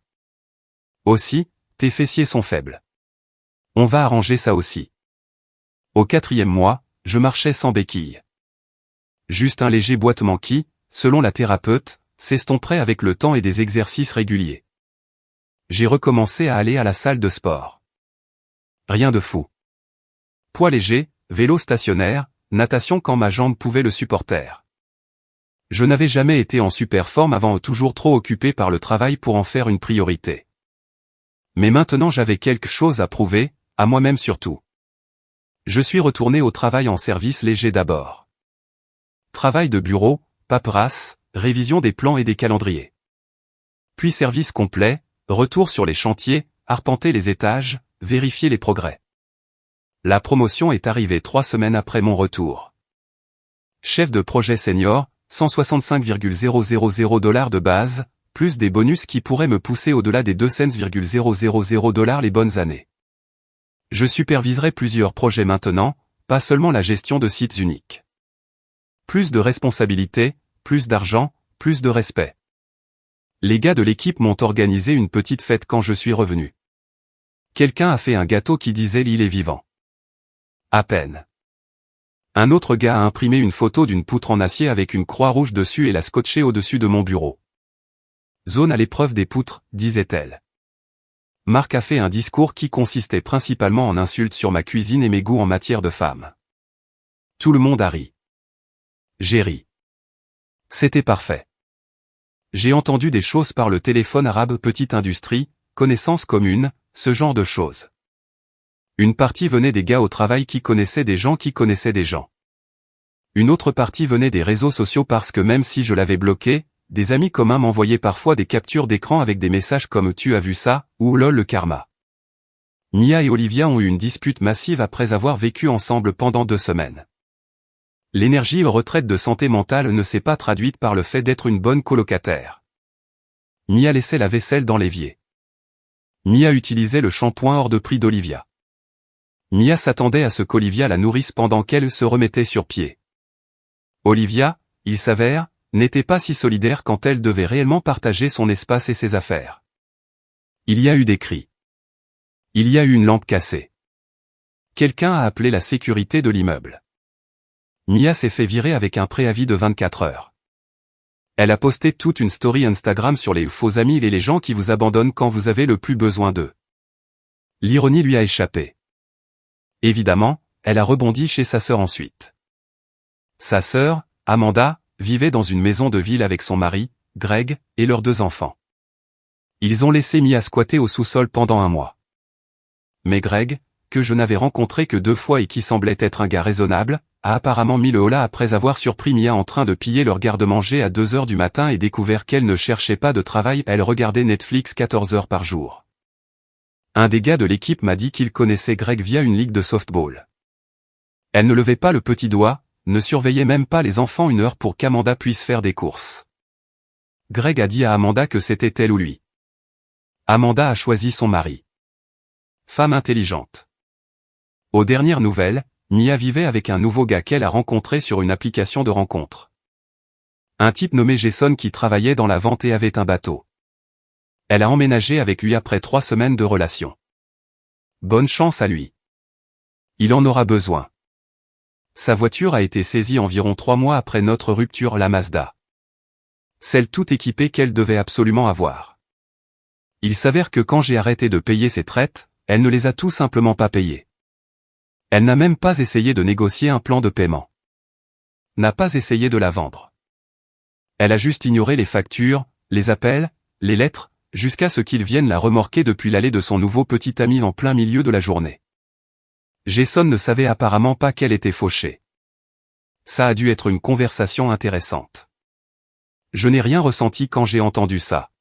Aussi, tes fessiers sont faibles. On va arranger ça aussi. Au 4e mois, je marchais sans béquille. Juste un léger boitement qui, selon la thérapeute, s'estomperait avec le temps et des exercices réguliers. J'ai recommencé à aller à la salle de sport. Rien de fou. Poids léger, vélo stationnaire, natation quand ma jambe pouvait le supporter. Je n'avais jamais été en super forme avant, toujours trop occupé par le travail pour en faire une priorité. Mais maintenant j'avais quelque chose à prouver, à moi-même surtout. Je suis retourné au travail en service léger d'abord. Travail de bureau, paperasse, révision des plans et des calendriers. Puis service complet, retour sur les chantiers, arpenter les étages, vérifier les progrès. La promotion est arrivée 3 semaines après mon retour. Chef de projet senior, 165,000 $ de base, plus des bonus qui pourraient me pousser au-delà des 200,000 $ les bonnes années. Je superviserai plusieurs projets maintenant, pas seulement la gestion de sites uniques. Plus de responsabilités, plus d'argent, plus de respect. Les gars de l'équipe m'ont organisé une petite fête quand je suis revenu. Quelqu'un a fait un gâteau qui disait l'île est vivant. À peine. Un autre gars a imprimé une photo d'une poutre en acier avec une croix rouge dessus et l'a scotché au-dessus de mon bureau. Zone à l'épreuve des poutres, disait-elle. Marc a fait un discours qui consistait principalement en insultes sur ma cuisine et mes goûts en matière de femmes. Tout le monde a ri. J'ai ri. C'était parfait. J'ai entendu des choses par le téléphone arabe, petite industrie, connaissances communes, ce genre de choses. Une partie venait des gars au travail qui connaissaient des gens qui connaissaient des gens. Une autre partie venait des réseaux sociaux parce que même si je l'avais bloqué, des amis communs m'envoyaient parfois des captures d'écran avec des messages comme « Tu as vu ça » ou « Lol le karma ». Mia et Olivia ont eu une dispute massive après avoir vécu ensemble pendant 2 semaines. L'énergie aux retraites de santé mentale ne s'est pas traduite par le fait d'être une bonne colocataire. Mia laissait la vaisselle dans l'évier. Mia utilisait le shampoing hors de prix d'Olivia. Mia s'attendait à ce qu'Olivia la nourrisse pendant qu'elle se remettait sur pied. Olivia, il s'avère, n'était pas si solidaire quand elle devait réellement partager son espace et ses affaires. Il y a eu des cris. Il y a eu une lampe cassée. Quelqu'un a appelé la sécurité de l'immeuble. Mia s'est fait virer avec un préavis de 24 heures. Elle a posté toute une story Instagram sur les faux amis et les gens qui vous abandonnent quand vous avez le plus besoin d'eux. L'ironie lui a échappé. Évidemment, elle a rebondi chez sa sœur ensuite. Sa sœur, Amanda, vivait dans une maison de ville avec son mari, Greg, et leurs 2 enfants. Ils ont laissé Mia squatter au sous-sol pendant 1 mois. Mais Greg, que je n'avais rencontré que 2 fois et qui semblait être un gars raisonnable, a apparemment mis le holà après avoir surpris Mia en train de piller leur garde-manger à 2 heures du matin et découvert qu'elle ne cherchait pas de travail, elle regardait Netflix 14 heures par jour. Un des gars de l'équipe m'a dit qu'il connaissait Greg via une ligue de softball. Elle ne levait pas le petit doigt, ne surveillait même pas les enfants 1 heure pour qu'Amanda puisse faire des courses. Greg a dit à Amanda que c'était elle ou lui. Amanda a choisi son mari. Femme intelligente. Aux dernières nouvelles, Mia vivait avec un nouveau gars qu'elle a rencontré sur une application de rencontre. Un type nommé Jason qui travaillait dans la vente et avait un bateau. Elle a emménagé avec lui après 3 semaines de relation. Bonne chance à lui. Il en aura besoin. Sa voiture a été saisie environ 3 mois après notre rupture, la Mazda. Celle toute équipée qu'elle devait absolument avoir. Il s'avère que quand j'ai arrêté de payer ses traites, elle ne les a tout simplement pas payées. Elle n'a même pas essayé de négocier un plan de paiement. N'a pas essayé de la vendre. Elle a juste ignoré les factures, les appels, les lettres, jusqu'à ce qu'ils viennent la remorquer depuis l'allée de son nouveau petit ami en plein milieu de la journée. Jason ne savait apparemment pas qu'elle était fauchée. Ça a dû être une conversation intéressante. Je n'ai rien ressenti quand j'ai entendu ça.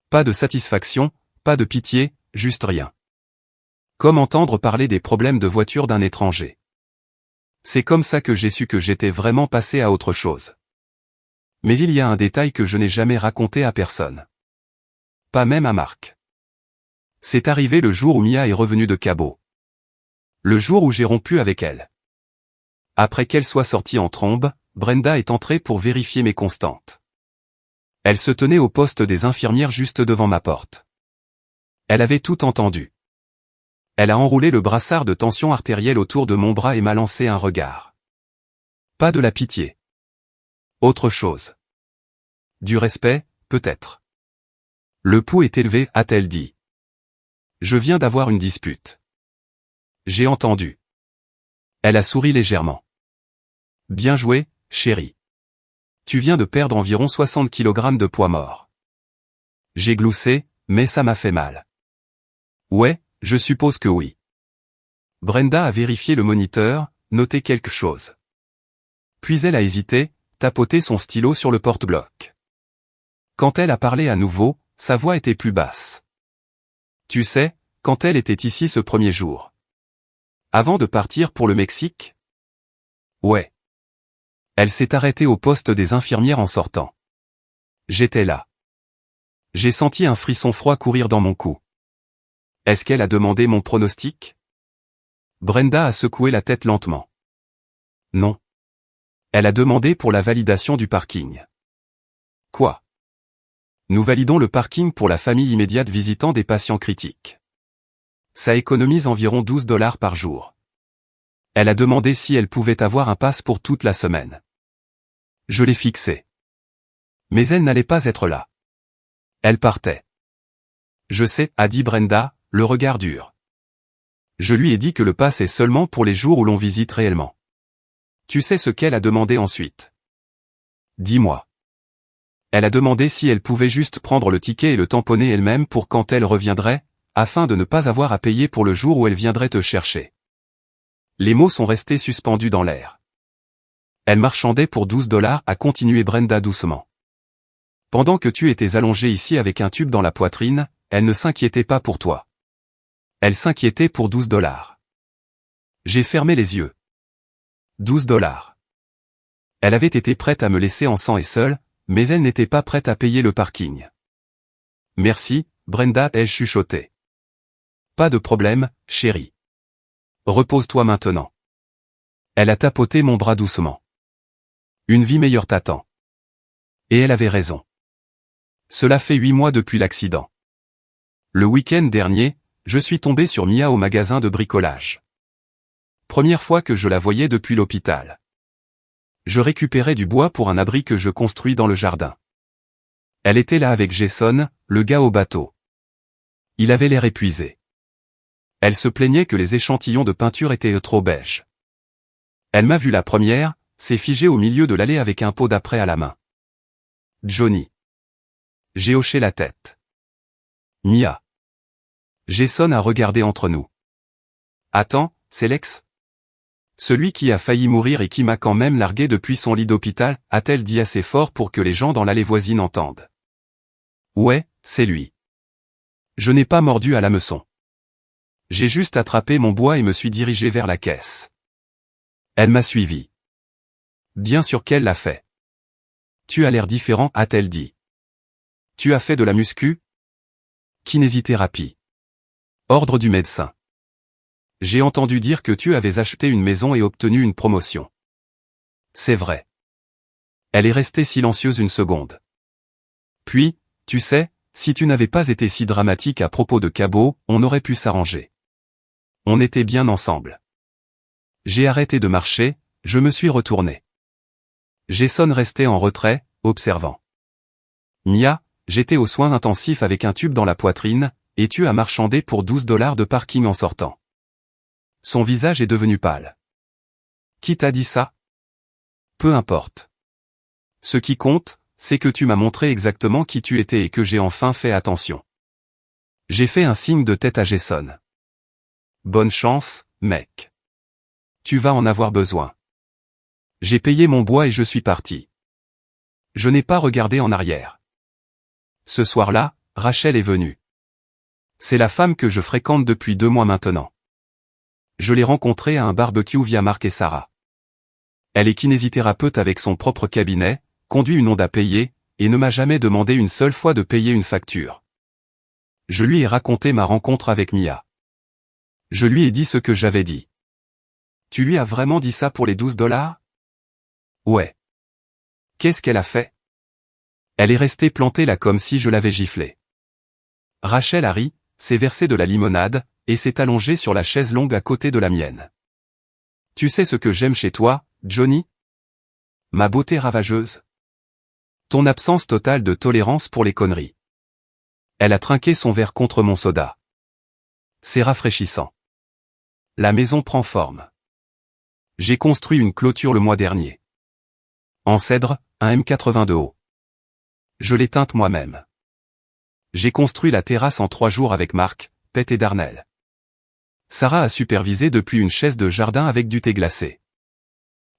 Pas de satisfaction, pas de pitié, juste rien. Comme entendre parler des problèmes de voiture d'un étranger. C'est comme ça que j'ai su que j'étais vraiment passé à autre chose. Mais il y a un détail que je n'ai jamais raconté à personne. Pas même à Marc. C'est arrivé le jour où Mia est revenue de Cabo. Le jour où j'ai rompu avec elle. Après qu'elle soit sortie en trombe, Brenda est entrée pour vérifier mes constantes. Elle se tenait au poste des infirmières juste devant ma porte. Elle avait tout entendu. Elle a enroulé le brassard de tension artérielle autour de mon bras et m'a lancé un regard. Pas de la pitié. Autre chose. Du respect, peut-être. Le pouls est élevé, a-t-elle dit. Je viens d'avoir une dispute. J'ai entendu. Elle a souri légèrement. Bien joué, chérie. Tu viens de perdre environ 60 kg de poids mort. J'ai gloussé, mais ça m'a fait mal. Ouais, je suppose que oui. Brenda a vérifié le moniteur, noté quelque chose. Puis elle a hésité, tapoté son stylo sur le porte-bloc. Quand elle a parlé à nouveau, sa voix était plus basse. Tu sais, quand elle était ici ce premier jour. Avant de partir pour le Mexique? Ouais. Elle s'est arrêtée au poste des infirmières en sortant. J'étais là. J'ai senti un frisson froid courir dans mon cou. Est-ce qu'elle a demandé mon pronostic? Brenda a secoué la tête lentement. Non. Elle a demandé pour la validation du parking. Quoi? Nous validons le parking pour la famille immédiate visitant des patients critiques. Ça économise environ 12 $ par jour. Elle a demandé si elle pouvait avoir un pass pour toute la semaine. Je l'ai fixé. Mais elle n'allait pas être là. Elle partait. Je sais, a dit Brenda, le regard dur. Je lui ai dit que le pass est seulement pour les jours où l'on visite réellement. Tu sais ce qu'elle a demandé ensuite? Dis-moi. Elle a demandé si elle pouvait juste prendre le ticket et le tamponner elle-même pour quand elle reviendrait, afin de ne pas avoir à payer pour le jour où elle viendrait te chercher. Les mots sont restés suspendus dans l'air. Elle marchandait pour 12 $, a continué Brenda doucement. Pendant que tu étais allongé ici avec un tube dans la poitrine, elle ne s'inquiétait pas pour toi. Elle s'inquiétait pour 12 $. J'ai fermé les yeux. 12 $. Elle avait été prête à me laisser en sang et seule, mais elle n'était pas prête à payer le parking. Merci, Brenda, ai-je chuchoté. Pas de problème, chérie. Repose-toi maintenant. Elle a tapoté mon bras doucement. Une vie meilleure t'attend. Et elle avait raison. Cela fait 8 mois depuis l'accident. Le week-end dernier, je suis tombé sur Mia au magasin de bricolage. Première fois que je la voyais depuis l'hôpital. Je récupérais du bois pour un abri que je construis dans le jardin. Elle était là avec Jason, le gars au bateau. Il avait l'air épuisé. Elle se plaignait que les échantillons de peinture étaient trop beiges. Elle m'a vu la première, s'est figée au milieu de l'allée avec un pot d'après à la main. Johnny. J'ai hoché la tête. Mia. Jason a regardé entre nous. Attends, c'est Lex? Celui qui a failli mourir et qui m'a quand même largué depuis son lit d'hôpital, a-t-elle dit assez fort pour que les gens dans l'allée voisine entendent. Ouais, c'est lui. Je n'ai pas mordu à l'hameçon. J'ai juste attrapé mon bois et me suis dirigé vers la caisse. Elle m'a suivi. Bien sûr qu'elle l'a fait. Tu as l'air différent, a-t-elle dit. Tu as fait de la muscu? Kinésithérapie. Ordre du médecin. J'ai entendu dire que tu avais acheté une maison et obtenu une promotion. C'est vrai. Elle est restée silencieuse une seconde. Puis, tu sais, si tu n'avais pas été si dramatique à propos de Cabo, on aurait pu s'arranger. On était bien ensemble. J'ai arrêté de marcher, je me suis retourné. Jason restait en retrait, observant. Mia, j'étais aux soins intensifs avec un tube dans la poitrine, et tu as marchandé pour 12 $ de parking en sortant. Son visage est devenu pâle. Qui t'a dit ça? Peu importe. Ce qui compte, c'est que tu m'as montré exactement qui tu étais et que j'ai enfin fait attention. J'ai fait un signe de tête à Jason. Bonne chance, mec. Tu vas en avoir besoin. J'ai payé mon bois et je suis parti. Je n'ai pas regardé en arrière. Ce soir-là, Rachel est venue. C'est la femme que je fréquente depuis 2 mois maintenant. Je l'ai rencontrée à un barbecue via Marc et Sarah. Elle est kinésithérapeute avec son propre cabinet, conduit une Honda payée, et ne m'a jamais demandé une seule fois de payer une facture. Je lui ai raconté ma rencontre avec Mia. Je lui ai dit ce que j'avais dit. Tu lui as vraiment dit ça pour les 12 $? Ouais. Qu'est-ce qu'elle a fait? Elle est restée plantée là comme si je l'avais giflée. Rachel a ri, s'est versé de la limonade, et s'est allongée sur la chaise longue à côté de la mienne. Tu sais ce que j'aime chez toi, Johnny? Ma beauté ravageuse. Ton absence totale de tolérance pour les conneries. Elle a trinqué son verre contre mon soda. C'est rafraîchissant. La maison prend forme. J'ai construit une clôture le mois dernier. En cèdre, un M80 de haut. Je l'ai teinte moi-même. J'ai construit la terrasse en 3 jours avec Marc, Pet et Darnell. Sarah a supervisé depuis une chaise de jardin avec du thé glacé.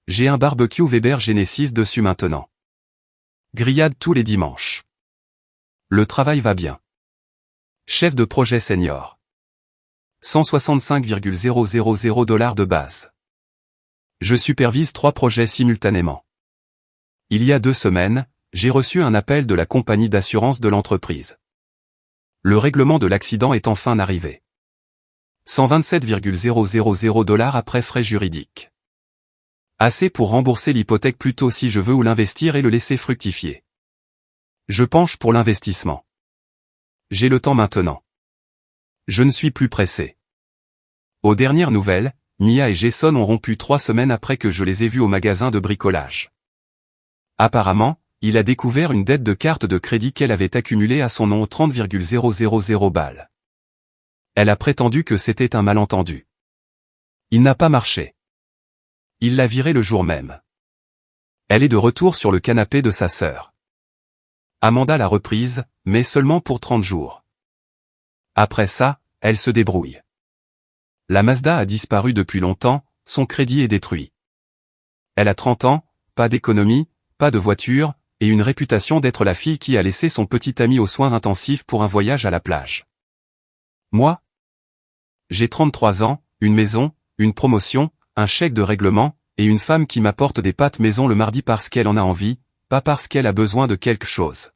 J'ai un barbecue Weber Genesis dessus maintenant. Grillade tous les dimanches. Le travail va bien. Chef de projet senior. 165,000 $ de base. Je supervise 3 projets simultanément. Il y a 2 semaines, j'ai reçu un appel de la compagnie d'assurance de l'entreprise. Le règlement de l'accident est enfin arrivé. 127,000 $ après frais juridiques. Assez pour rembourser l'hypothèque plutôt si je veux ou l'investir et le laisser fructifier. Je penche pour l'investissement. J'ai le temps maintenant. Je ne suis plus pressé. Aux dernières nouvelles, Mia et Jason ont rompu 3 semaines après que je les ai vus au magasin de bricolage. Apparemment, il a découvert une dette de carte de crédit qu'elle avait accumulée à son nom 30,000 balles. Elle a prétendu que c'était un malentendu. Il n'a pas marché. Il l'a virée le jour même. Elle est de retour sur le canapé de sa sœur. Amanda l'a reprise, mais seulement pour 30 jours. Après ça, elle se débrouille. La Mazda a disparu depuis longtemps, son crédit est détruit. Elle a 30 ans, pas d'économie, pas de voiture, et une réputation d'être la fille qui a laissé son petit ami aux soins intensifs pour un voyage à la plage. Moi? J'ai 33 ans, une maison, une promotion, un chèque de règlement, et une femme qui m'apporte des pâtes maison le mardi parce qu'elle en a envie, pas parce qu'elle a besoin de quelque chose.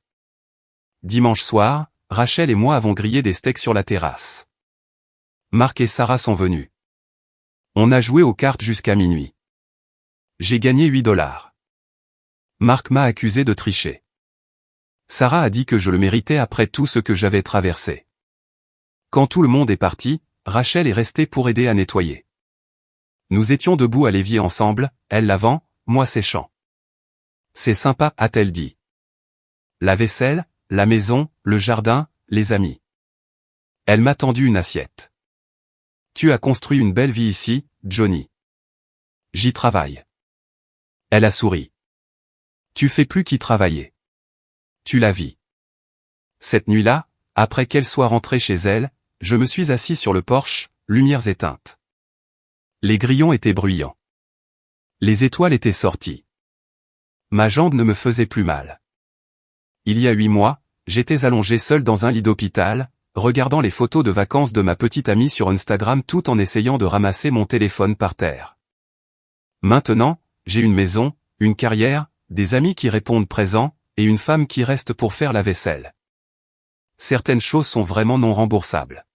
Dimanche soir, Rachel et moi avons grillé des steaks sur la terrasse. Marc et Sarah sont venus. On a joué aux cartes jusqu'à minuit. J'ai gagné 8 $. Marc m'a accusé de tricher. Sarah a dit que je le méritais après tout ce que j'avais traversé. Quand tout le monde est parti, Rachel est restée pour aider à nettoyer. Nous étions debout à l'évier ensemble, elle lavant, moi séchant. C'est sympa, a-t-elle dit. La vaisselle, la maison, le jardin, les amis. Elle m'a tendu une assiette. Tu as construit une belle vie ici, Johnny. J'y travaille. Elle a souri. Tu fais plus qu'y travailler. Tu la vis. Cette nuit-là, après qu'elle soit rentrée chez elle, je me suis assis sur le porche, lumières éteintes. Les grillons étaient bruyants. Les étoiles étaient sorties. Ma jambe ne me faisait plus mal. Il y a 8 mois, j'étais allongé seul dans un lit d'hôpital, regardant les photos de vacances de ma petite amie sur Instagram tout en essayant de ramasser mon téléphone par terre. Maintenant, j'ai une maison, une carrière, des amis qui répondent présents, et une femme qui reste pour faire la vaisselle. Certaines choses sont vraiment non remboursables.